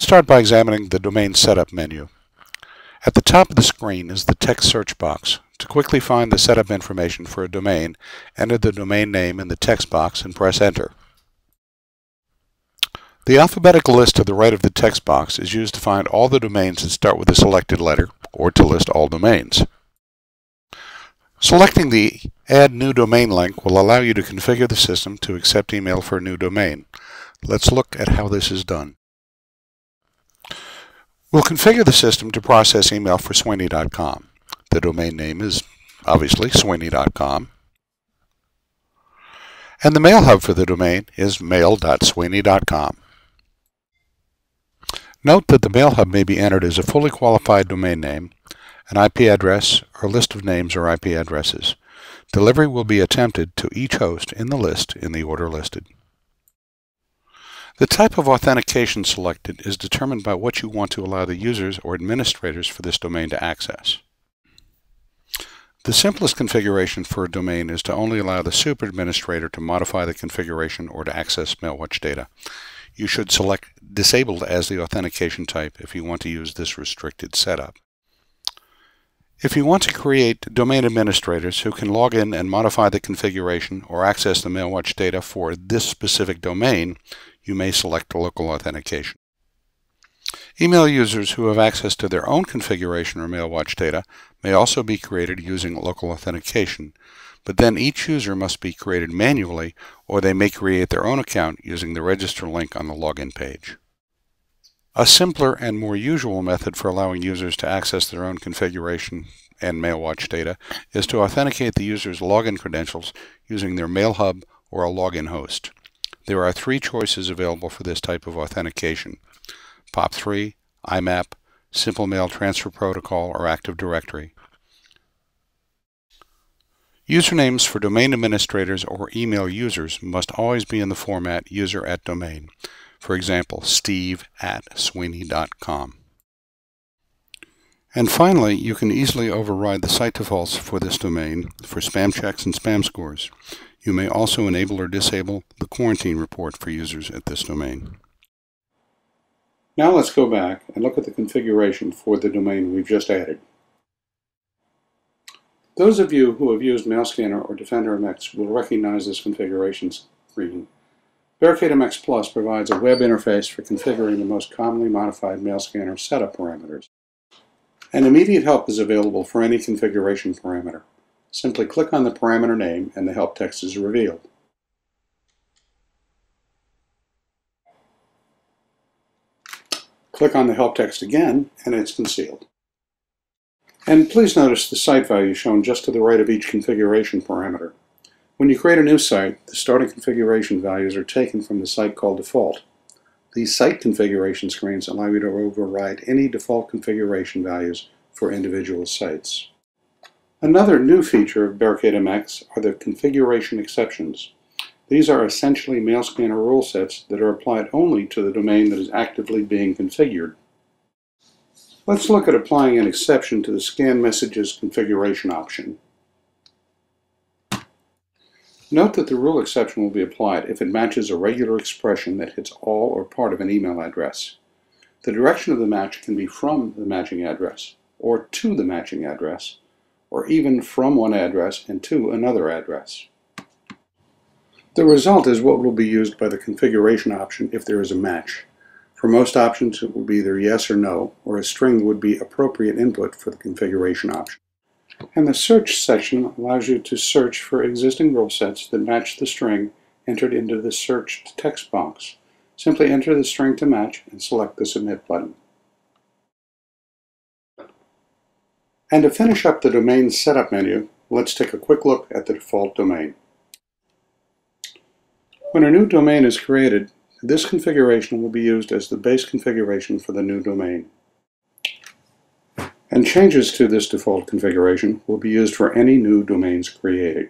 start by examining the Domain Setup menu. At the top of the screen is the text search box. To quickly find the setup information for a domain, enter the domain name in the text box and press Enter. The alphabetical list to the right of the text box is used to find all the domains that start with a selected letter, or to list all domains. Selecting the Add New Domain link will allow you to configure the system to accept email for a new domain. Let's look at how this is done. We'll configure the system to process email for Sweeney.com. The domain name is obviously Sweeney.com. And the mail hub for the domain is mail.sweeney.com. Note that the mail hub may be entered as a fully qualified domain name, an IP address, or a list of names or IP addresses. Delivery will be attempted to each host in the list in the order listed. The type of authentication selected is determined by what you want to allow the users or administrators for this domain to access. The simplest configuration for a domain is to only allow the super administrator to modify the configuration or to access MailWatch data. You should select Disabled as the authentication type if you want to use this restricted setup. If you want to create domain administrators who can log in and modify the configuration or access the MailWatch data for this specific domain, you may select local authentication. Email users who have access to their own configuration or MailWatch data may also be created using local authentication, but then each user must be created manually, or they may create their own account using the register link on the login page. A simpler and more usual method for allowing users to access their own configuration and MailWatch data is to authenticate the user's login credentials using their Mail Hub or a login host. There are three choices available for this type of authentication: POP3, IMAP, Simple Mail Transfer Protocol, or Active Directory. Usernames for domain administrators or email users must always be in the format user@domain. For example, steve@sweeney.com. And finally, you can easily override the site defaults for this domain for spam checks and spam scores. You may also enable or disable the quarantine report for users at this domain. Now let's go back and look at the configuration for the domain we've just added. Those of you who have used MailScanner or DefenderMX will recognize this configuration screen. BarricadeMX Plus provides a web interface for configuring the most commonly modified MailScanner setup parameters. And immediate help is available for any configuration parameter. Simply click on the parameter name and the help text is revealed. Click on the help text again and it's concealed. And please notice the site value shown just to the right of each configuration parameter. When you create a new site, the starting configuration values are taken from the site called default. These site configuration screens allow you to override any default configuration values for individual sites. Another new feature of BarricadeMX are the configuration exceptions. These are essentially MailScanner rule sets that are applied only to the domain that is actively being configured. Let's look at applying an exception to the Scan Messages configuration option. Note that the rule exception will be applied if it matches a regular expression that hits all or part of an email address. The direction of the match can be from the matching address, or to the matching address, or even from one address and to another address. The result is what will be used by the configuration option if there is a match. For most options it will be either yes or no, or a string would be appropriate input for the configuration option. And the search section allows you to search for existing rule sets that match the string entered into the search text box. Simply enter the string to match and select the Submit button. And to finish up the domain setup menu, let's take a quick look at the default domain. When a new domain is created, this configuration will be used as the base configuration for the new domain. And changes to this default configuration will be used for any new domains created.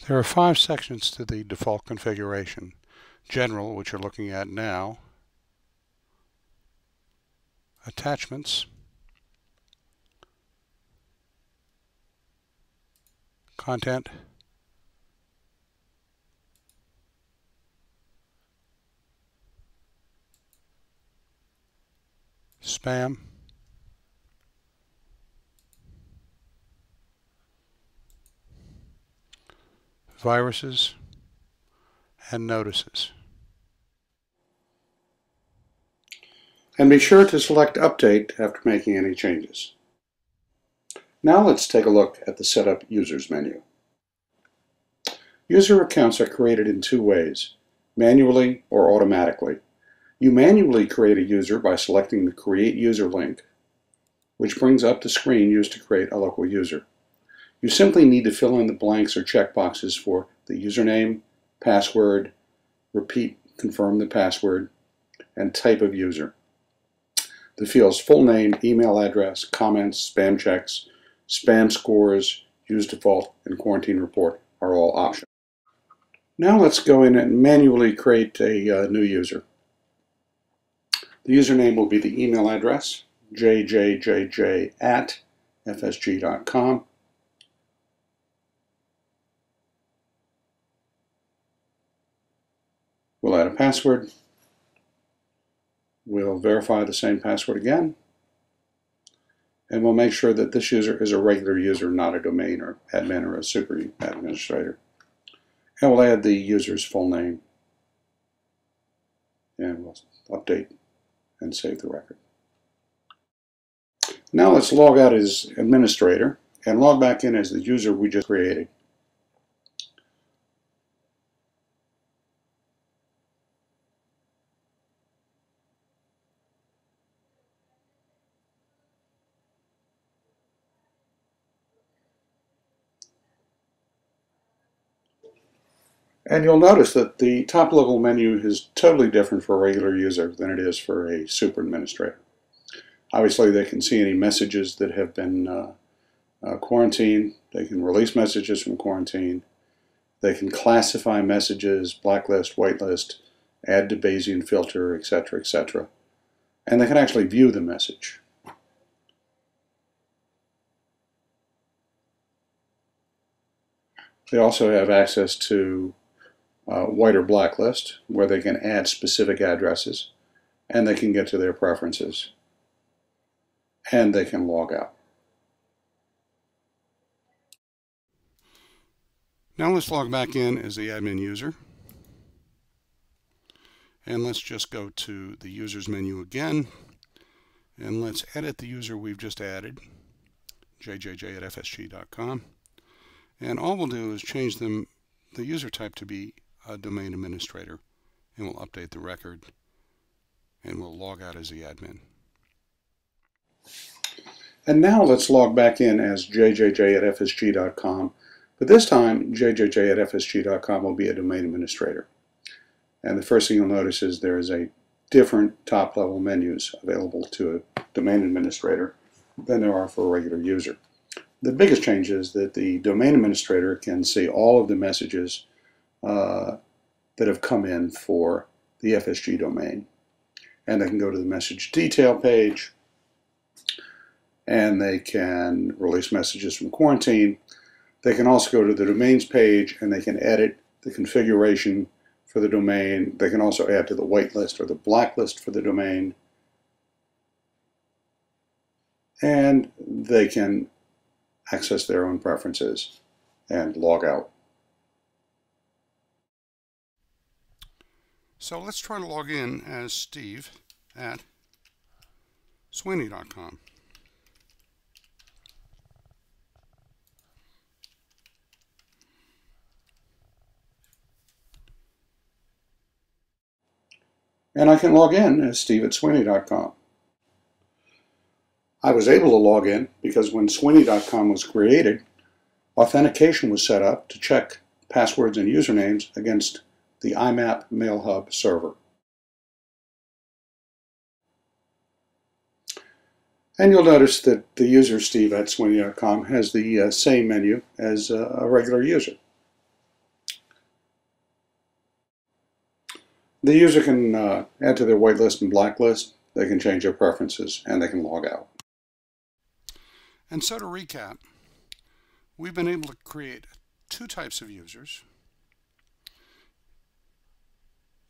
There are 5 sections to the default configuration. General, which you're looking at now, Attachments, Content, spam, viruses, and notices. And be sure to select Update after making any changes. Now let's take a look at the Setup Users menu. User accounts are created in two ways, manually or automatically. You manually create a user by selecting the Create User link, which brings up the screen used to create a local user. You simply need to fill in the blanks or checkboxes for the username, password, confirm the password, and type of user. The fields full name, email address, comments, spam checks, spam scores, use default, and quarantine report are all optional. Now let's go in and manually create a new user. The username will be the email address, jjjj@fsg.com. We'll add a password. We'll verify the same password again. And we'll make sure that this user is a regular user, not a domain or admin or a super administrator. And we'll add the user's full name. And we'll update and save the record. Now let's log out as administrator and log back in as the user we just created. And you'll notice that the top level menu is totally different for a regular user than it is for a super administrator. Obviously, they can see any messages that have been quarantined. They can release messages from quarantine. They can classify messages, blacklist, whitelist, add to Bayesian filter, etc., etc. And they can actually view the message. They also have access to white or blacklist, where they can add specific addresses, and they can get to their preferences, and they can log out. Now let's log back in as the admin user, and let's just go to the users menu again, and let's edit the user we've just added, jjj@fsg.com, and all we'll do is change the user type to be a domain administrator, and we'll update the record, and we'll log out as the admin. And now let's log back in as jjj@fsg.com, but this time jjj@fsg.com will be a domain administrator. And the first thing you'll notice is there is a different top-level menus available to a domain administrator than there are for a regular user. The biggest change is that the domain administrator can see all of the messages that have come in for the FSG domain. And they can go to the message detail page, and they can release messages from quarantine. They can also go to the domains page, and they can edit the configuration for the domain. They can also add to the whitelist or the blacklist for the domain. And they can access their own preferences and log out. So let's try to log in as Steve at Sweeney.com. And I can log in as Steve at Sweeney.com. I was able to log in because when Sweeney.com was created, authentication was set up to check passwords and usernames against the IMAP MailHub server. And you'll notice that the user Steve at Sweeney.com has the same menu as a regular user. The user can add to their whitelist and blacklist, they can change their preferences, and they can log out. And so to recap, we've been able to create two types of users.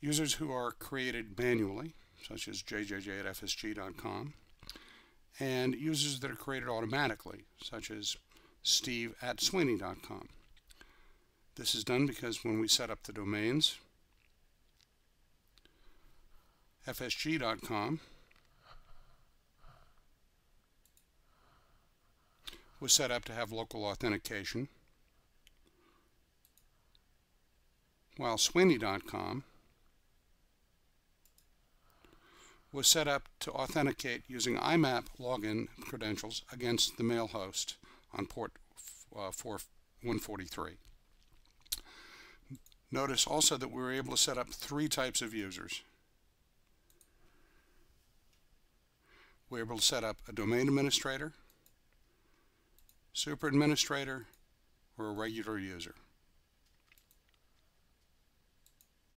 Users who are created manually, such as jjj@fsg.com, and users that are created automatically, such as steve@sweeney.com. This is done because when we set up the domains, fsg.com was set up to have local authentication, while sweeney.com was set up to authenticate using IMAP login credentials against the mail host on port 143. Notice also that we were able to set up 3 types of users. We were able to set up a domain administrator, super administrator, or a regular user.